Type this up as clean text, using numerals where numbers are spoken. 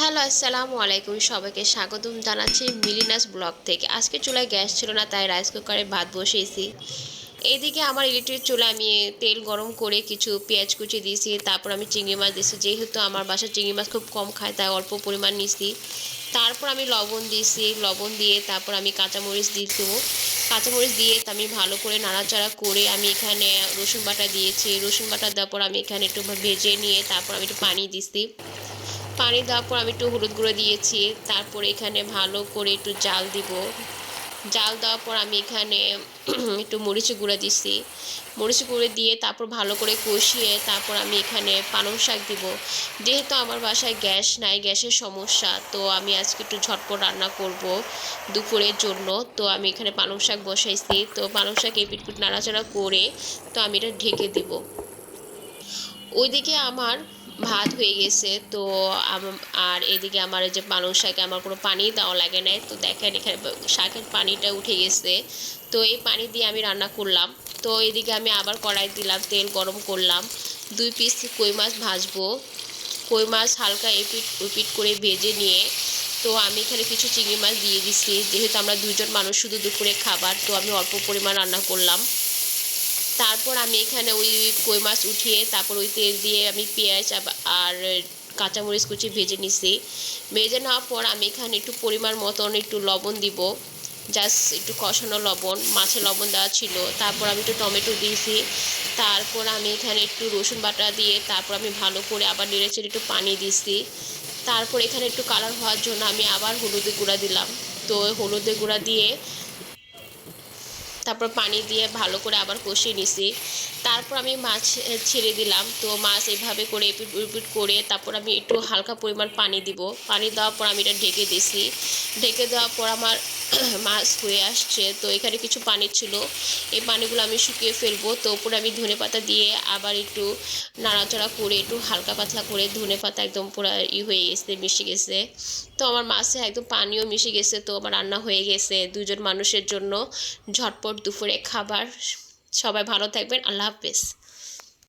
Hello, আসসালামু আলাইকুম। সবাইকে স্বাগতম জানাচ্ছি মিলিনাস ব্লগ থেকে। আজকে চুলায় গ্যাস ছিল না, তাই রাইস কুকারে ভাত বসিয়েছি। এইদিকে আমার ইলেকট্রিক চুলা আমি তেল গরম করে কিছু পেঁয়াজ কুচি দিয়েছি, তারপর আমি চিংড়ি মাছ দিয়েছি। যেহেতু আমার বাসায় চিংড়ি মাছ খুব কম খায়, তাই অল্প পরিমাণ নিয়েছি। তারপর আমি লবণ দিয়েছি, লবণ দিয়ে তারপর আমি কাঁচামরিচ দিয়ে দেবো। কাঁচামরিচ দিয়ে আমি ভালো করে নাড়াচাড়া করে আমি এখানে রসুন বাটা দিয়েছি। রসুন বাটা দেওয়ার পর আমি এখানে একটু ভেজে নিয়ে তারপর আমি একটু পানি দিয়েছি। পানি দেওয়ার পর আমি একটু হলুদ গুঁড়ো দিয়েছি। তারপর এখানে ভালো করে একটু জাল দিব। জাল দেওয়ার পর আমি এখানে একটু মরিচ গুঁড়ো দিছি। মরিচ গুঁড়ো দিয়ে তারপর ভালো করে কষিয়ে তারপর আমি এখানে পালং শাক দিব। যেহেতু আমার বাসায় গ্যাস নাই, গ্যাসের সমস্যা, তো আমি আজকে একটু ঝটপট রান্না করব দুপুরের জন্য। তো আমি এখানে পালং শাক বসাইছি। তো পালং শাক এপিট নাড়াচাড়া করে তো আমি এটা ঢেকে দিব। ওইদিকে আমার ভাত হয়ে গেছে। তো আর এদিকে আমার এই যে পালং শাকে আমার কোনো পানি দেওয়া লাগে নাই। তো দেখেন এখানে শাকের পানিটা উঠে গেছে। তো এই পানি দিয়ে আমি রান্না করলাম। তো এদিকে আমি আবার কড়াই দিলাম, তেল গরম করলাম। 2 পিস কই মাছ ভাজবো। কই মাছ হালকা এপিট ওপিট করে ভেজে নিয়ে তো আমি এখানে কিছু চিংড়ি মাছ দিয়ে দিচ্ছি। যেহেতু আমরা দুজন মানুষ, শুধু দুপুরে খাবার, তো আমি অল্প পরিমাণ রান্না করলাম। তারপর আমি এখানে ওই কই মাছ উঠিয়ে তারপর ওই তেল দিয়ে আমি পেঁয়াজ আর কাঁচামরিচ কুচি ভেজে নিছি। ভেজে নেওয়ার পর আমি এখানে একটু পরিমাণ মতন একটু লবণ দিব, জাস্ট একটু কষানো লবণ, মাছে লবণ দেওয়া ছিল। তারপর আমি একটু টমেটো দিয়েছি। তারপর আমি এখানে একটু রসুন বাটা দিয়ে তারপর আমি ভালো করে আবার নেড়েচেড়ে একটু পানি দিছি। তারপর এখানে একটু কালার হওয়ার জন্য আমি আবার হলুদের গুঁড়া দিলাম। তো হলুদের গুঁড়া দিয়ে তারপর পানি দিয়ে ভালো করে আবার কষিয়ে নিছি। তারপর আমি মাছ ছেড়ে দিলাম। তো মাছ এভাবে করে এপিট উপিট করে তারপর আমি একটু হালকা পরিমাণ পানি দিব। পানি দেওয়ার পর আমি এটা ঢেকে দিছি। ঢেকে দেওয়ার পর আমার মাছ হয়ে আসছে। তো এখানে কিছু পানি ছিল, এই পানিগুলো আমি শুকিয়ে ফেলবো। তো উপরে আমি ধনেপাতা দিয়ে আবার একটু নাড়াচাড়া করে একটু হালকা পাতলা করে ধনেপাতা একদম পুরো হয়ে গেছে, মিশে গেছে। তো আমার মাছে একদম পানিও মিশে গেছে। তো আমার রান্না হয়ে গেছে দুজন মানুষের জন্য ঝটপট দুপুরে খাবার। সবাই ভালো থাকবেন। আল্লাহ হাফেজ।